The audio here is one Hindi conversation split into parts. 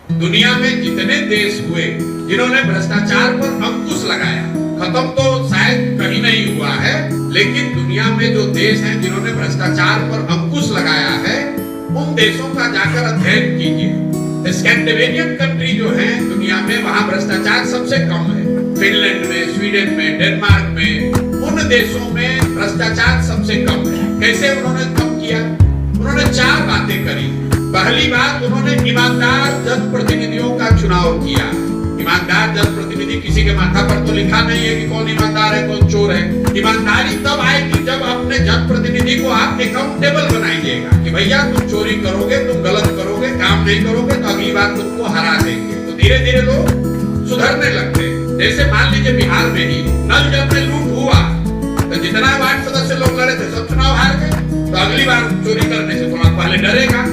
दुनिया में जितने देश हुए जिन्होंने भ्रष्टाचार पर अंकुश लगाया, खत्म तो शायद कहीं नहीं हुआ है, लेकिन दुनिया में जो देश हैं जिन्होंने भ्रष्टाचार पर अंकुश लगाया है, उन देशों का जाकर अध्ययन कीजिए। स्कैंडिनेवियन कंट्री जो है दुनिया में, वहां भ्रष्टाचार सबसे कम है। फिनलैंड में, स्वीडन में, डेनमार्क में, उन देशों में भ्रष्टाचार सबसे कम है। कैसे उन्होंने कम किया? उन्होंने 4 बातें करी। पहली बात, उन्होंने ईमानदार जनप्रतिनिधियों का चुनाव किया। ईमानदार जनप्रतिनिधि, किसी के माथा पर तो लिखा नहीं है कि कौन ईमानदार है कौन चोर है। ईमानदारी तब आएगी जब अपने जनप्रतिनिधि को आप अकाउंटेबल बनाइएगा कि भैया तुम चोरी करोगे, तुम गलत करोगे, काम नहीं करोगे तो अगली बार तुमको हरा देंगे। तो धीरे धीरे लोग सुधरने लगते हैं। जैसे मान लीजिए बिहार में ही नल जल में लूट हुआ तो जितना वार्ड सदस्य लोग लड़े थे सब चुनाव हार गए, तो अगली बार चोरी करने से थोड़ा पहले डरेगा।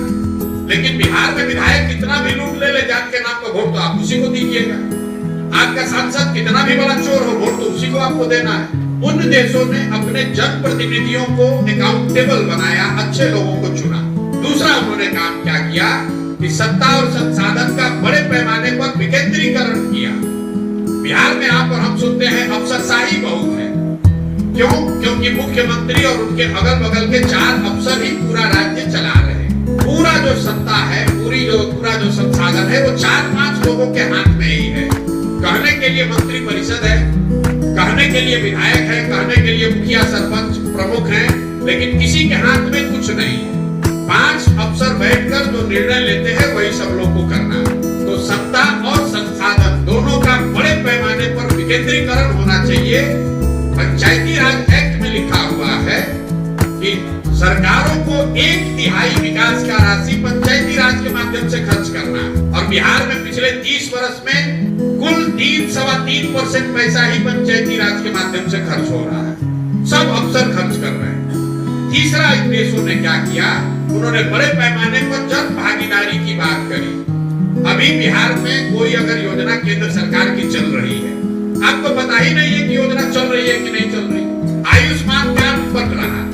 लेकिन बिहार में विधायक कितना भी लूट ले जात के नाम का वोट तो आप उसी को दीजिएगा। आपका सांसद कितना भी बड़ा चोर हो, वोट तो उसी को आपको देना है। उन देशों ने अपने जनप्रतिनिधियों को अकाउंटेबल बनाया, अच्छे लोगों को चुना। दूसरा उन्होंने काम क्या किया कि सत्ता और संसाधन का बड़े पैमाने पर विकेंद्रीकरण किया। बिहार में आप और हम सुनते हैं अफसरशाही बहुत है। क्यों? क्योंकि मुख्यमंत्री और उनके अगल बगल के 4 अफसर ही पूरा राज्य चला रहे हैं। पूरा जो सत्ता है, पूरा जो संसाधन है, वो 4-5 लोगों के हाथ में ही है। कहने के लिए मंत्री परिषद है, कहने के लिए विधायक है, कहने के लिए मुखिया सरपंच प्रमुख हैं, लेकिन किसी के हाथ में कुछ नहीं है। 5 अफसर बैठकर जो निर्णय लेते हैं वही सब लोग को करना है। तो सत्ता और संसाधन दोनों का बड़े पैमाने पर विकेंद्रीकरण होना चाहिए। पंचायती राज एक्ट में लिखा हुआ है कि सरकारों को 1/3 विकास का राशि पंचायती राज के माध्यम से खर्च करना है। और बिहार में पिछले 30 वर्ष में कुल 3-3.25% पैसा ही पंचायती राज के माध्यम से खर्च हो रहा है। सब अफसर खर्च कर रहे हैं। तीसरा, इन देशों ने क्या किया? उन्होंने बड़े पैमाने पर जन भागीदारी की बात करी। अभी बिहार में कोई अगर योजना केंद्र सरकार की चल रही है, आपको पता ही नहीं है कि योजना चल रही है कि नहीं चल रही। आयुष्मान कार्ड बन रहा है,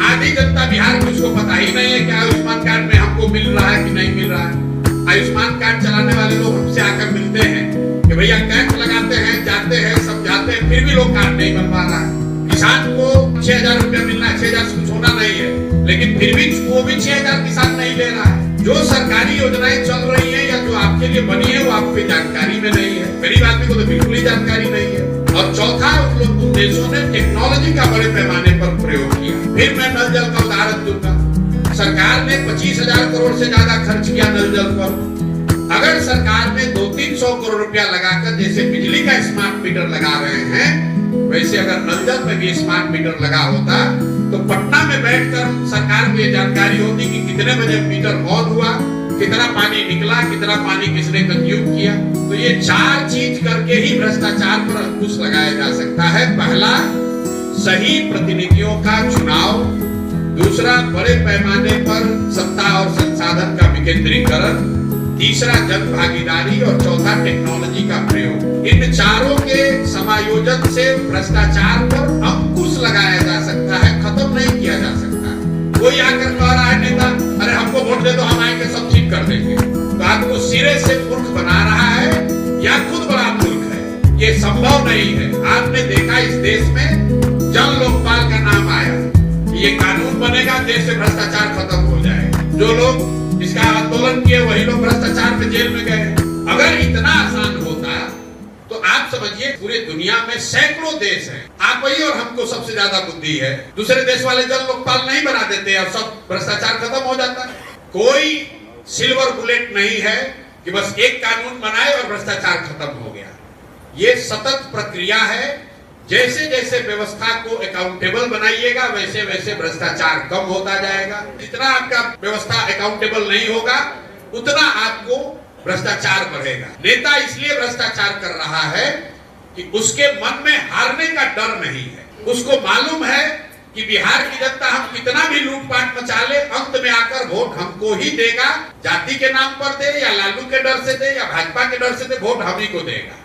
आधी जनता बिहार में उसको पता ही नहीं है कि आयुष्मान कार्ड में हमको मिल रहा है कि नहीं मिल रहा है। आयुष्मान कार्ड चलाने वाले लोग हमसे आकर मिलते हैं कि भैया कैंप लगाते हैं, जाते हैं, समझाते हैं, फिर भी लोग कार्ड नहीं बनवा रहा है। किसान को 6,000 रुपया मिलना है, 6,000 से कुछ होना नहीं है, लेकिन फिर भी वो भी 6,000 किसान नहीं ले रहा है। जो सरकारी योजनाएं चल रही है या जो आपके लिए बनी है वो आपको जानकारी में नहीं है। गरीब आदमी को तो बिल्कुल ही जानकारी नहीं है। और चौथा, उन देशों ने टेक्नोलॉजी का बड़े पैमाने पर प्रयोग किया। फिर मैं नल जल का उदाहरण दूंगा। सरकार ने 25,000 करोड़ से ज्यादा खर्च किया नल जल पर। अगर सरकार ने 200-300 करोड़ रुपया लगाकर जैसे बिजली का स्मार्ट मीटर लगा रहे हैं, वैसे अगर नल जल में भी स्मार्ट मीटर लगा होता तो पटना में बैठकर सरकार को ये जानकारी होती कि कितने बजे मीटर ऑन हुआ, कितना पानी निकला, कितना पानी किसने कंज्यूम किया। तो ये 4 चीज करके ही भ्रष्टाचार पर अंकुश लगाया जा सकता है। पहला, सही प्रतिनिधियों का चुनाव। दूसरा, बड़े पैमाने पर सत्ता और संसाधन का विकेंद्रीकरण। तीसरा, जन भागीदारी। और चौथा, टेक्नोलॉजी का प्रयोग। इन चारों के समायोजन से भ्रष्टाचार पर अंकुश लगाया जा सकता है, खत्म नहीं किया जा सकता। कोई आकर कह रहा है नेता, अरे हमको वोट दे दो, हम आएंगे सब ठीक कर देंगे, तो आपको सिरे से मूर्ख बना रहा है या खुद बड़ा मूर्ख है। ये संभव नहीं है। आपने देखा इस देश में जन लोकपाल का नाम आया, ये कानून बनेगा, देश से भ्रष्टाचार खत्म हो जाएगा। जो लोग इसका आंदोलन किए वही लोग भ्रष्टाचार में जेल में गए। अगर इतना आसान होता तो आप समझिए पूरी दुनिया में सैकड़ों देश हैं, आप वही और हमको सबसे ज्यादा बुद्धि है, दूसरे देश वाले जन लोकपाल नहीं बना देते और सब भ्रष्टाचार खत्म हो जाता है। कोई सिल्वर बुलेट नहीं है कि बस एक कानून बनाए और भ्रष्टाचार खत्म हो गया। ये सतत प्रक्रिया है। जैसे जैसे व्यवस्था को अकाउंटेबल बनाइएगा वैसे वैसे भ्रष्टाचार कम होता जाएगा। जितना आपका व्यवस्था अकाउंटेबल नहीं होगा उतना आपको भ्रष्टाचार बढ़ेगा। नेता इसलिए भ्रष्टाचार कर रहा है कि उसके मन में हारने का डर नहीं है। उसको मालूम है कि बिहार की जनता हम कितना भी लूटपाट मचा ले, अंत में आकर वोट हमको ही देगा। जाति के नाम पर दे या लालू के डर से दे या भाजपा के डर से दे, वोट हम ही को देगा।